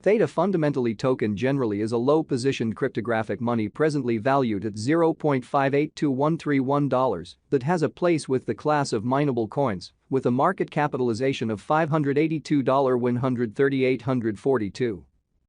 Theta fundamentally token generally is a low-positioned cryptographic money presently valued at $0.582131 that has a place with the class of mineable coins with a market capitalization of $582,138,142.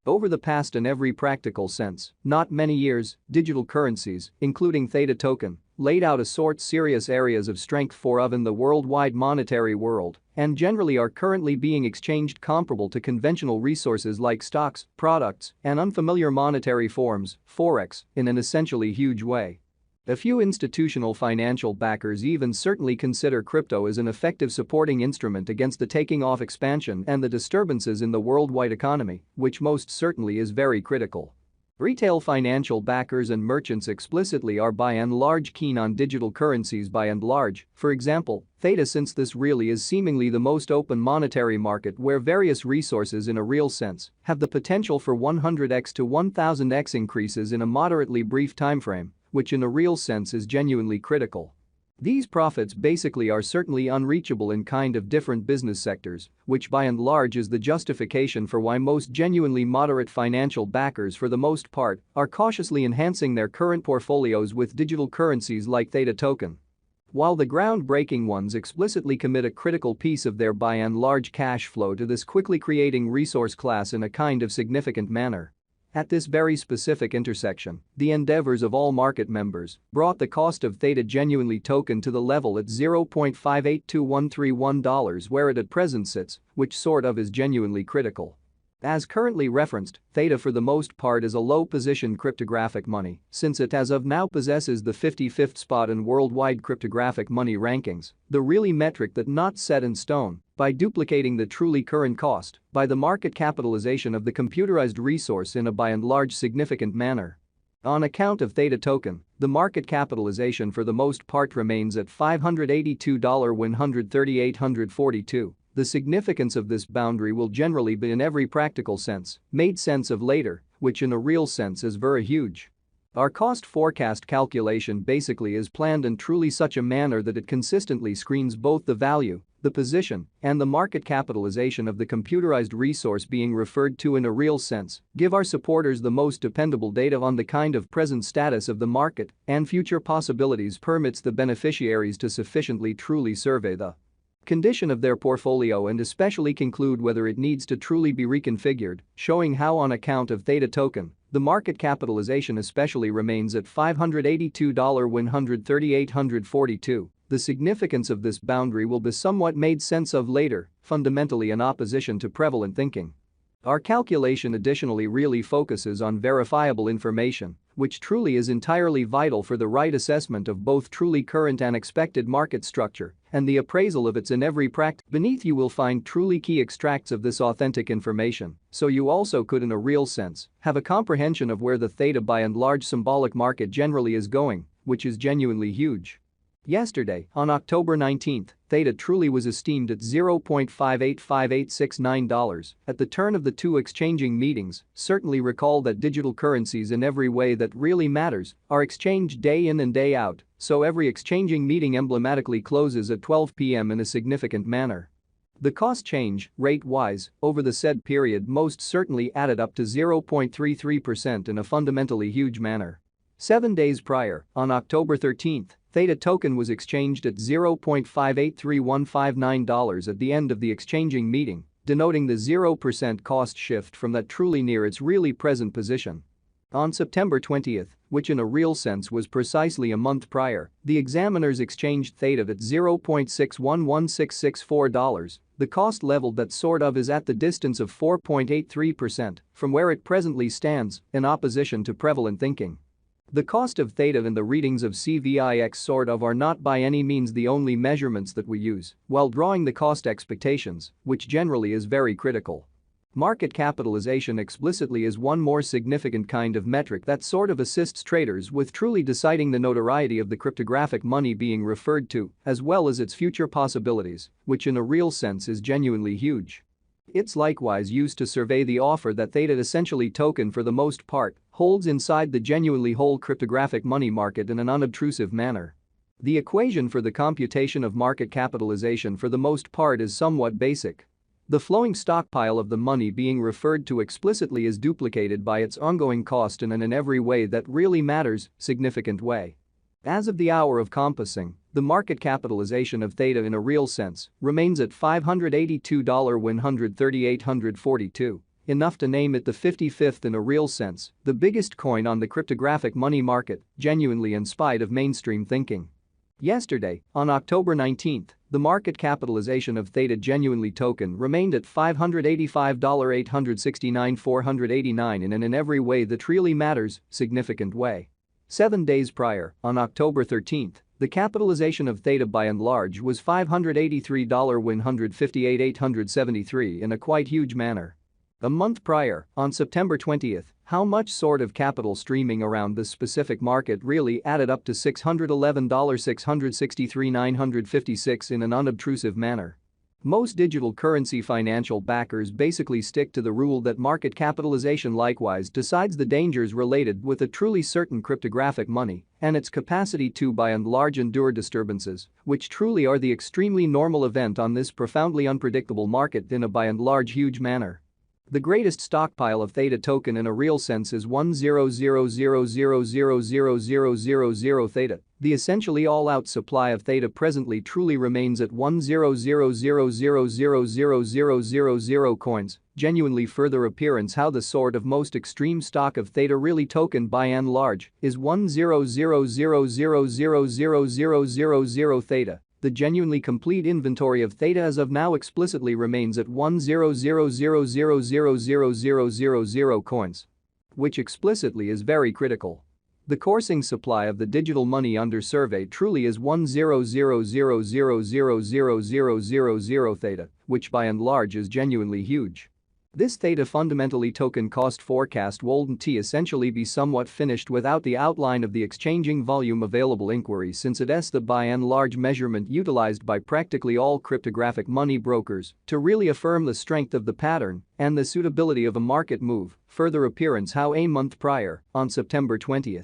Over the past in every practical sense, not many years, digital currencies, including Theta token, laid out a serious areas of strength in the worldwide monetary world and generally are currently being exchanged comparable to conventional resources like stocks, products, and unfamiliar monetary forms, forex, in an essentially huge way. A few institutional financial backers even certainly consider crypto as an effective supporting instrument against the taking off expansion and the disturbances in the worldwide economy, which most certainly is very critical. Retail financial backers and merchants explicitly are by and large keen on digital currencies by and large, for example, Theta, since this really is seemingly the most open monetary market where various resources in a real sense have the potential for 100x to 1000x increases in a moderately brief timeframe, which in a real sense is genuinely critical. These profits basically are certainly unreachable in kind of different business sectors, which by and large is the justification for why most genuinely moderate financial backers for the most part are cautiously enhancing their current portfolios with digital currencies like Theta token. While the groundbreaking ones explicitly commit a critical piece of their by and large cash flow to this quickly creating resource class in a kind of significant manner. At this very specific intersection, the endeavors of all market members brought the cost of Theta genuinely token to the level at $0.582131 where it at present sits, which is genuinely critical. As currently referenced, Theta for the most part is a low-positioned cryptographic money since it as of now possesses the 55th spot in worldwide cryptographic money rankings, the really metric that not set in stone, by duplicating the truly current cost by the market capitalization of the computerized resource in a by and large significant manner. On account of Theta token, the market capitalization for the most part remains at $582,138,142. The significance of this boundary will generally be in every practical sense made sense of later, which in a real sense is very huge. Our cost forecast calculation basically is planned in truly such a manner that it consistently screens both the value, the position, and the market capitalization of the computerized resource being referred to in a real sense, give our supporters the most dependable data on the kind of present status of the market and future possibilities permits the beneficiaries to sufficiently truly survey the condition of their portfolio and especially conclude whether it needs to truly be reconfigured, showing how on account of Theta token, the market capitalization especially remains at $582,138,142. The significance of this boundary will be somewhat made sense of later, fundamentally in opposition to prevalent thinking. Our calculation additionally really focuses on verifiable information, which truly is entirely vital for the right assessment of both truly current and expected market structure and the appraisal of its in every practice. Beneath you will find truly key extracts of this authentic information, so you also could in a real sense have a comprehension of where the Theta by and large symbolic market generally is going, which is genuinely huge. Yesterday, on October 19, Theta truly was esteemed at $0.585869 at the turn of the two exchanging meetings. Certainly recall that digital currencies in every way that really matters are exchanged day in and day out, so every exchanging meeting emblematically closes at 12 p.m. in a significant manner. The cost change, rate-wise, over the said period most certainly added up to 0.33% in a fundamentally huge manner. 7 days prior, on October 13, Theta token was exchanged at $0.583159 at the end of the exchanging meeting, denoting the 0% cost shift from that truly near its really present position. On September 20, which in a real sense was precisely a month prior, the examiners exchanged Theta at $0.611664. The cost level that is at the distance of 4.83% from where it presently stands, in opposition to prevalent thinking. The cost of Theta and the readings of CVIX are not by any means the only measurements that we use while drawing the cost expectations, which generally is very critical. Market capitalization explicitly is one more significant kind of metric that assists traders with truly deciding the notoriety of the cryptographic money being referred to, as well as its future possibilities, which in a real sense is genuinely huge. It's likewise used to survey the offer that Theta essentially token for the most part holds inside the genuinely whole cryptographic money market in an unobtrusive manner. The equation for the computation of market capitalization for the most part is somewhat basic. The flowing stockpile of the money being referred to explicitly is duplicated by its ongoing cost in every way that really matters, significant way. As of the hour of compassing, the market capitalization of Theta in a real sense remains at $582,138.42, enough to name it the 55th in a real sense, the biggest coin on the cryptographic money market, genuinely in spite of mainstream thinking. Yesterday, on October 19, the market capitalization of Theta genuinely token remained at $585,869,489 in every way that really matters, significant way. 7 days prior, on October 13, the capitalization of Theta by and large was $583,158,873 in a quite huge manner. A month prior, on September 20, how much sort of capital streaming around this specific market really added up to $611,663,956 in an unobtrusive manner? Most digital currency financial backers basically stick to the rule that market capitalization likewise decides the dangers related with a truly certain cryptographic money and its capacity to by and large endure disturbances, which truly are the extremely normal event on this profoundly unpredictable market in a by and large huge manner. The greatest stockpile of Theta token in a real sense is 100,000,000 Theta. The essentially all-out supply of Theta presently truly remains at 100,000,000 coins, genuinely further appearance how the sort of most extreme stock of Theta really token by and large is 100,000,000 Theta. The genuinely complete inventory of Theta as of now explicitly remains at 100,000,000 coins. Which explicitly is very critical. The coursing supply of the digital money under survey truly is 100,000,000 Theta, which by and large is genuinely huge. This Theta fundamentally token cost forecast wouldn't essentially be somewhat finished without the outline of the exchanging volume available inquiry since it is the by and large measurement utilized by practically all cryptographic money brokers to really affirm the strength of the pattern and the suitability of a market move, further appearance how a month prior, on September 20.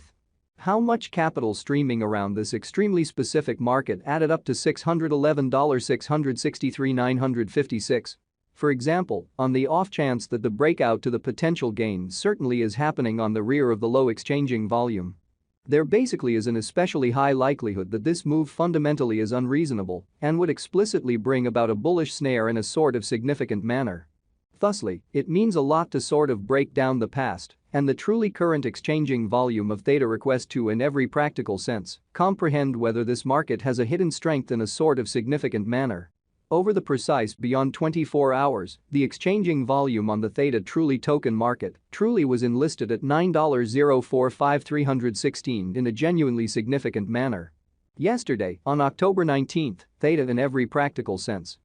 How much capital streaming around this extremely specific market added up to $611,663,956. For example, on the off chance that the breakout to the potential gain certainly is happening on the rear of the low exchanging volume. There basically is an especially high likelihood that this move fundamentally is unreasonable and would explicitly bring about a bullish snare in a sort of significant manner. Thusly, it means a lot to sort of break down the past and the truly current exchanging volume of Theta request to in every practical sense comprehend whether this market has a hidden strength in a sort of significant manner. Over the precise beyond 24 hours, the exchanging volume on the Theta truly token market truly was enlisted at $9,045,316 in a genuinely significant manner. Yesterday, on October 19, Theta in every practical sense